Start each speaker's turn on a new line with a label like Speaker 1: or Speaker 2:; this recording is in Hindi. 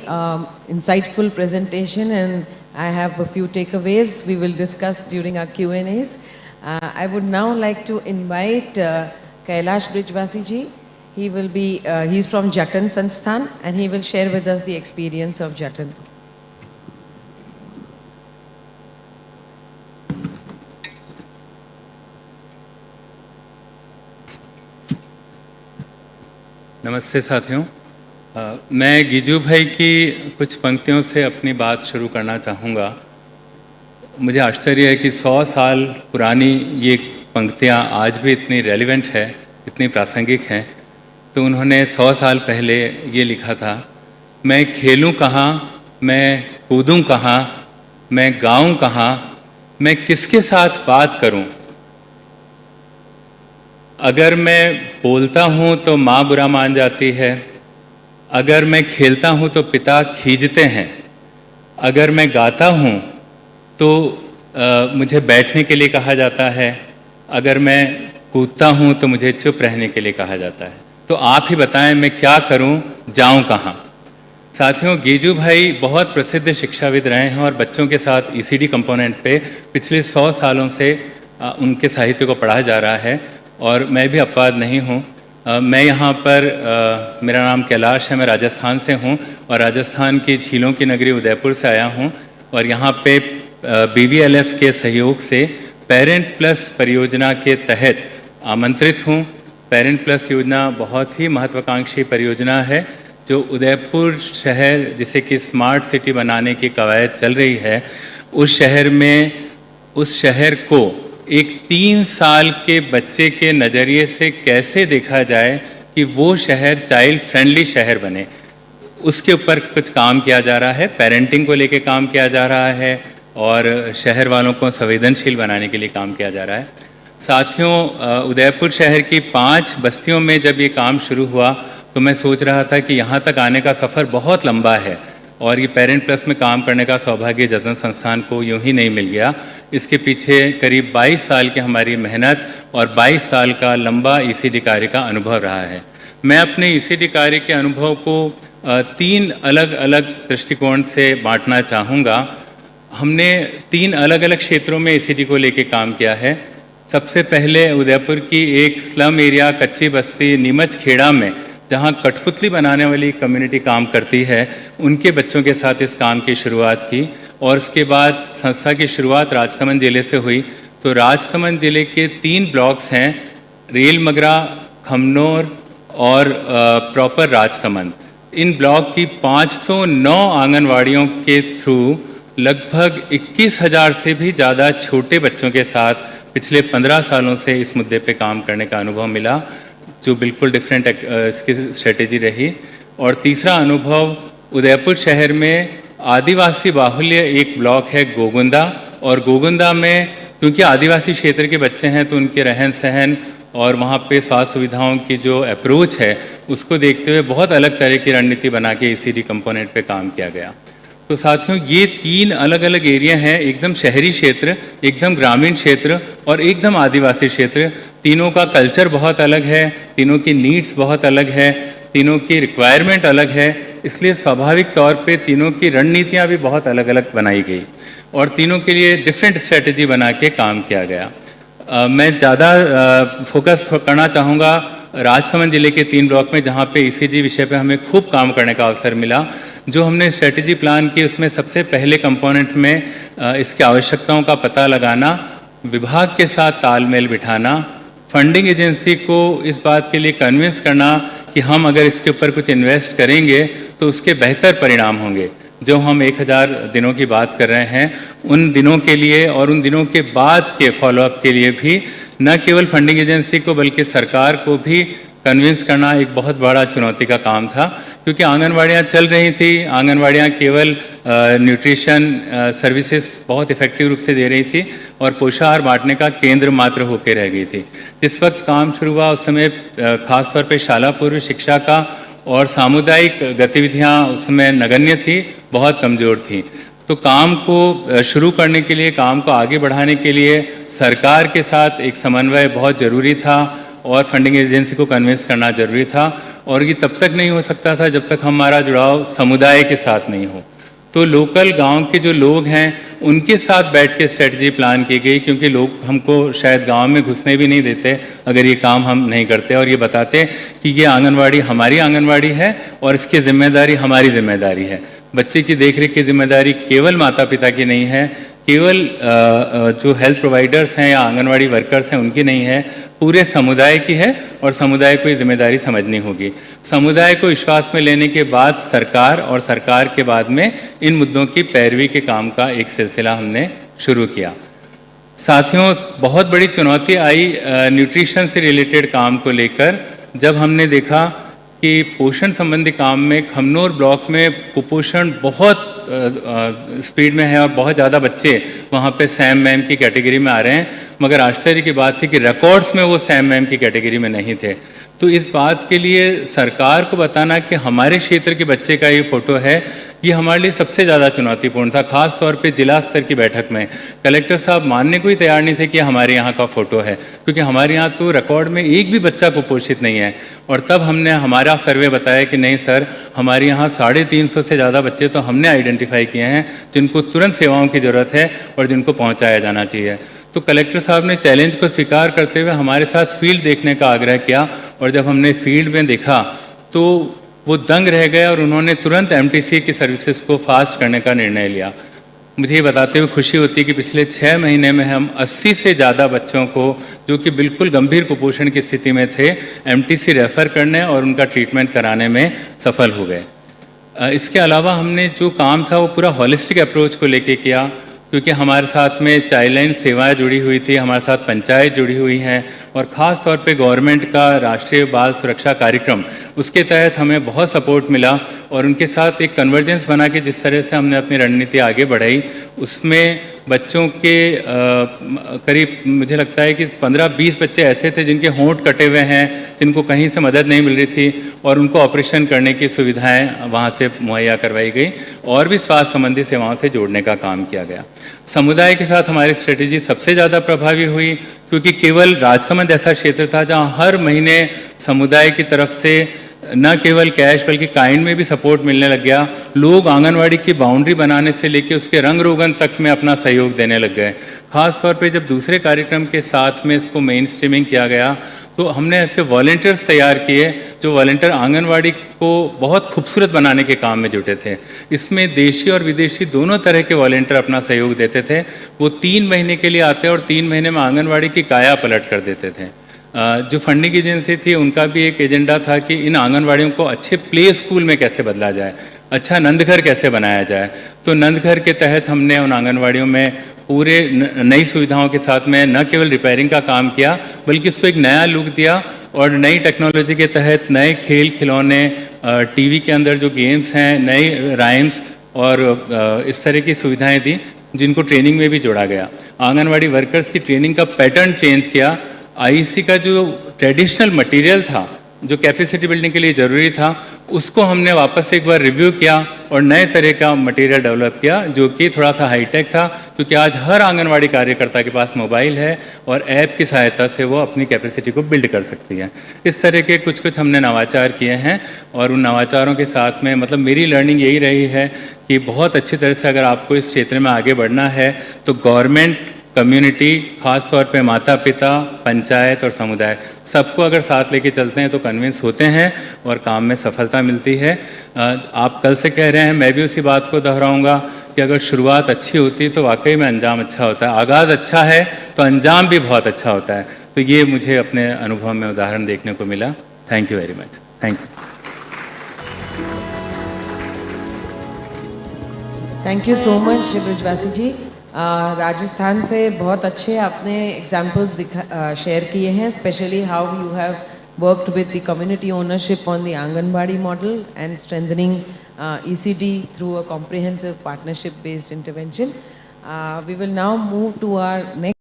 Speaker 1: insightful presentation, and I have a few takeaways we will discuss during our Q&As. I would now like to invite Kailash Brijwasi ji. He will be, he's from Jatan Sansthan, and he will share with us the experience of Jatan.
Speaker 2: नमस्ते साथियों, मैं गिजू भाई की कुछ पंक्तियों से अपनी बात शुरू करना चाहूँगा। मुझे आश्चर्य है कि 100 साल पुरानी ये पंक्तियाँ आज भी इतनी रेलेवेंट है, इतनी प्रासंगिक हैं। तो उन्होंने 100 साल पहले ये लिखा था, मैं खेलूँ कहाँ, मैं कूदूँ कहाँ, मैं गाऊँ कहाँ, मैं किसके साथ बात करूँ। अगर मैं बोलता हूँ तो माँ बुरा मान जाती है, अगर मैं खेलता हूँ तो पिता खींचते हैं, अगर मैं गाता हूँ तो मुझे बैठने के लिए कहा जाता है, अगर मैं कूदता हूँ तो मुझे चुप रहने के लिए कहा जाता है। तो आप ही बताएं मैं क्या करूँ, जाऊँ कहाँ। साथियों, गिजू भाई बहुत प्रसिद्ध शिक्षाविद रहे हैं और बच्चों के साथ ECD कंपोनेंट पे पिछले 100 सालों से उनके साहित्य को पढ़ा जा रहा है और मैं भी अपवाद नहीं हूँ। मैं यहाँ पर मेरा नाम कैलाश है, मैं राजस्थान से हूँ और राजस्थान की झीलों की नगरी उदयपुर से आया हूँ और यहाँ पे BVLF के सहयोग से पेरेंट प्लस परियोजना के तहत आमंत्रित हूँ। पेरेंट प्लस योजना बहुत ही महत्वाकांक्षी परियोजना है जो उदयपुर शहर, जिसे कि स्मार्ट सिटी बनाने की कवायद चल रही है, उस शहर में उस शहर को एक 3 साल के बच्चे के नज़रिए से कैसे देखा जाए कि वो शहर चाइल्ड फ्रेंडली शहर बने, उसके ऊपर कुछ काम किया जा रहा है। पेरेंटिंग को लेके काम किया जा रहा है और शहर वालों को संवेदनशील बनाने के लिए काम किया जा रहा है। साथियों, उदयपुर शहर की 5 बस्तियों में जब ये काम शुरू हुआ तो मैं सोच रहा था कि यहाँ तक आने का सफ़र बहुत लंबा है और ये पेरेंट प्लस में काम करने का सौभाग्य जतन संस्थान को यूं ही नहीं मिल गया। इसके पीछे करीब 22 साल की हमारी मेहनत और 22 साल का लंबा ECD कार्य का अनुभव रहा है। मैं अपने ECD कार्य के अनुभव को 3 अलग अलग दृष्टिकोण से बांटना चाहूँगा। हमने 3 अलग अलग क्षेत्रों में ECD को लेके काम किया है। सबसे पहले उदयपुर की एक स्लम एरिया कच्ची बस्ती नीमच खेड़ा में, जहाँ कठपुतली बनाने वाली कम्युनिटी काम करती है, उनके बच्चों के साथ इस काम की शुरुआत की और उसके बाद संस्था की शुरुआत राजसमंद ज़िले से हुई। तो राजसमंद ज़िले के 3 ब्लॉक्स हैं, रेल मगरा, खमनोर और प्रॉपर राजसमंद। इन ब्लॉक की 509 आंगनवाड़ियों के थ्रू लगभग 21,000 से भी ज़्यादा छोटे बच्चों के साथ पिछले 15 सालों से इस मुद्दे पे काम करने का अनुभव मिला, जो बिल्कुल डिफरेंट इसकी स्ट्रेटेजी रही। और तीसरा अनुभव, उदयपुर शहर में आदिवासी बाहुल्य एक ब्लॉक है गोगुंदा, और गोगुंदा में क्योंकि आदिवासी क्षेत्र के बच्चे हैं तो उनके रहन सहन और वहाँ पे स्वास्थ्य सुविधाओं की जो अप्रोच है उसको देखते हुए बहुत अलग तरह की रणनीति बना के ECD कंपोनेंट पे काम किया गया। तो साथियों, ये 3 अलग अलग एरिया हैं, एकदम शहरी क्षेत्र, एकदम ग्रामीण क्षेत्र और एकदम आदिवासी क्षेत्र। तीनों का कल्चर बहुत अलग है, तीनों की नीड्स बहुत अलग है, तीनों की रिक्वायरमेंट अलग है, इसलिए स्वाभाविक तौर पे तीनों की रणनीतियाँ भी बहुत अलग अलग बनाई गई और तीनों के लिए डिफरेंट स्ट्रेटजी बना के काम किया गया। मैं ज़्यादा फोकस करना चाहूँगा राजसमंद ज़िले के 3 ब्लॉक में, जहाँ पे ECD विषय पे हमें खूब काम करने का अवसर मिला। जो हमने स्ट्रेटजी प्लान की उसमें सबसे पहले कंपोनेंट में इसकी आवश्यकताओं का पता लगाना, विभाग के साथ तालमेल बिठाना, फंडिंग एजेंसी को इस बात के लिए कन्विंस करना कि हम अगर इसके ऊपर कुछ इन्वेस्ट करेंगे तो उसके बेहतर परिणाम होंगे। जो हम 1000 दिनों की बात कर रहे हैं, उन दिनों के लिए और उन दिनों के बाद के फॉलोअप के लिए भी न केवल फंडिंग एजेंसी को बल्कि सरकार को भी कन्विंस करना एक बहुत बड़ा चुनौती का काम था, क्योंकि आंगनवाड़ियाँ चल रही थी, आंगनवाड़ियाँ केवल न्यूट्रिशन सर्विसेज बहुत इफेक्टिव रूप से दे रही थी और पोषाहार बांटने का केंद्र मात्र होकर रह गई थी। जिस वक्त काम शुरू हुआ उस समय खास तौर पे शाला पूर्व शिक्षा का और सामुदायिक गतिविधियाँ उसमें नगण्य थी, बहुत कमज़ोर थी। तो काम को शुरू करने के लिए, काम को आगे बढ़ाने के लिए सरकार के साथ एक समन्वय बहुत ज़रूरी था और फंडिंग एजेंसी को कन्विंस करना जरूरी था, और ये तब तक नहीं हो सकता था जब तक हमारा जुड़ाव समुदाय के साथ नहीं हो। तो लोकल गांव के जो लोग हैं उनके साथ बैठ के स्ट्रेटजी प्लान की गई, क्योंकि लोग हमको शायद गांव में घुसने भी नहीं देते अगर ये काम हम नहीं करते, और ये बताते कि ये आंगनवाड़ी हमारी आंगनवाड़ी है और इसकी जिम्मेदारी हमारी जिम्मेदारी है। बच्चे की देखरेख की जिम्मेदारी केवल माता पिता की नहीं है, केवल जो हेल्थ प्रोवाइडर्स हैं या आंगनवाड़ी वर्कर्स हैं उनकी नहीं है, पूरे समुदाय की है, और समुदाय को ये जिम्मेदारी समझनी होगी। समुदाय को विश्वास में लेने के बाद सरकार, और सरकार के बाद में इन मुद्दों की पैरवी के काम का एक सिलसिला हमने शुरू किया। साथियों, बहुत बड़ी चुनौती आई न्यूट्रिशन से रिलेटेड काम को लेकर, जब हमने देखा कि पोषण संबंधी काम में खमनोर ब्लॉक में कुपोषण बहुत स्पीड में है और बहुत ज़्यादा बच्चे वहाँ पे सैम मैम की कैटेगरी में आ रहे हैं, मगर आश्चर्य की बात थी कि रिकॉर्ड्स में वो सैम मैम की कैटेगरी में नहीं थे। तो इस बात के लिए सरकार को बताना कि हमारे क्षेत्र के बच्चे का ये फ़ोटो है, ये हमारे लिए सबसे ज़्यादा चुनौतीपूर्ण था। खास तौर पे जिला स्तर की बैठक में कलेक्टर साहब मानने को ही तैयार नहीं थे कि हमारे यहाँ का फ़ोटो है, क्योंकि हमारे यहाँ तो रिकॉर्ड में एक भी बच्चा कुपोषित नहीं है। और तब हमने हमारा सर्वे बताया कि नहीं सर, हमारे यहाँ 350 से ज़्यादा बच्चे तो हमने आइडेंटिफाई किए हैं जिनको तुरंत सेवाओं की ज़रूरत है और जिनको पहुँचाया जाना चाहिए। तो कलेक्टर साहब ने चैलेंज को स्वीकार करते हुए हमारे साथ फील्ड देखने का आग्रह किया, और जब हमने फील्ड में देखा तो वो दंग रह गए और उन्होंने तुरंत एमटीसी की सर्विसेज को फास्ट करने का निर्णय लिया। मुझे ये बताते हुए खुशी होती है कि पिछले 6 महीने में हम 80 से ज़्यादा बच्चों को जो कि बिल्कुल गंभीर कुपोषण की स्थिति में थे, एमटीसी रेफ़र करने और उनका ट्रीटमेंट कराने में सफल हो गए। इसके अलावा हमने जो काम था वो पूरा हॉलिस्टिक अप्रोच को लेके किया, क्योंकि हमारे साथ में चाइल्डलाइन सेवाएं जुड़ी हुई थी, हमारे साथ पंचायत जुड़ी हुई हैं, और ख़ास तौर पे गवर्नमेंट का राष्ट्रीय बाल सुरक्षा कार्यक्रम, उसके तहत हमें बहुत सपोर्ट मिला, और उनके साथ एक कन्वर्जेंस बना के जिस तरह से हमने अपनी रणनीति आगे बढ़ाई, उसमें बच्चों के करीब मुझे लगता है कि 15-20 बच्चे ऐसे थे जिनके होंठ कटे हुए हैं, जिनको कहीं से मदद नहीं मिल रही थी, और उनको ऑपरेशन करने की सुविधाएं वहाँ से मुहैया करवाई गई, और भी स्वास्थ्य संबंधी सेवाओं से जोड़ने का काम किया गया। समुदाय के साथ हमारी स्ट्रेटेजी सबसे ज़्यादा प्रभावी हुई, क्योंकि केवल राजसमंद ऐसा क्षेत्र था जहाँ हर महीने समुदाय की तरफ से न केवल कैश बल्कि काइंड में भी सपोर्ट मिलने लग गया। लोग आंगनवाड़ी की बाउंड्री बनाने से लेकर उसके रंग रोगन तक में अपना सहयोग देने लग गए। खास तौर पे जब दूसरे कार्यक्रम के साथ में इसको मेन स्ट्रीमिंग किया गया, तो हमने ऐसे वॉलंटियर्स तैयार किए जो वॉलंटियर आंगनवाड़ी को बहुत खूबसूरत बनाने के काम में जुटे थे। इसमें देशी और विदेशी दोनों तरह के वॉलंटियर अपना सहयोग देते थे। वो 3 महीने के लिए आते और 3 महीने में आंगनवाड़ी की काया पलट कर देते थे। जो फंडिंग एजेंसी थी उनका भी एक एजेंडा था कि इन आंगनवाड़ियों को अच्छे प्ले स्कूल में कैसे बदला जाए, अच्छा नंदघर कैसे बनाया जाए। तो नंदघर के तहत हमने उन आंगनवाड़ियों में पूरे नई सुविधाओं के साथ में न केवल रिपेयरिंग का काम किया, बल्कि उसको एक नया लुक दिया, और नई टेक्नोलॉजी के तहत नए खेल खिलौने, टीवी के अंदर जो गेम्स हैं, नए राइम्स और इस तरह की सुविधाएं दी, जिनको ट्रेनिंग में भी जोड़ा गया। आंगनवाड़ी वर्कर्स की ट्रेनिंग का पैटर्न चेंज किया। आईसी का जो ट्रेडिशनल मटेरियल था, जो कैपेसिटी बिल्डिंग के लिए ज़रूरी था, उसको हमने वापस एक बार रिव्यू किया और नए तरह का मटेरियल डेवलप किया, जो कि थोड़ा सा हाईटेक था, क्योंकि आज हर आंगनवाड़ी कार्यकर्ता के पास मोबाइल है और ऐप की सहायता से वो अपनी कैपेसिटी को बिल्ड कर सकती है। इस तरह के कुछ हमने नवाचार किए हैं, और उन नवाचारों के साथ में मतलब मेरी लर्निंग यही रही है कि बहुत अच्छी तरह से अगर आपको इस क्षेत्र में आगे बढ़ना है तो गवर्नमेंट, कम्युनिटी, खास तौर पे माता पिता, पंचायत और समुदाय, सबको अगर साथ लेके चलते हैं तो कन्विंस होते हैं और काम में सफलता मिलती है। आप कल से कह रहे हैं, मैं भी उसी बात को दोहराऊंगा कि अगर शुरुआत अच्छी होती तो वाकई में अंजाम अच्छा होता है। आगाज़ अच्छा है तो अंजाम भी बहुत अच्छा होता है। तो ये मुझे अपने अनुभव में उदाहरण देखने को मिला। Thank you very much. Thank you.
Speaker 1: Thank you so much Brijwasi ji. Rajasthan से बहुत अच्छे आपने एग्जाम्पल्स शेयर किए हैं, specially how you have worked with the community ownership on the anganwadi model and strengthening ECD through a comprehensive partnership based intervention. We will now move to our next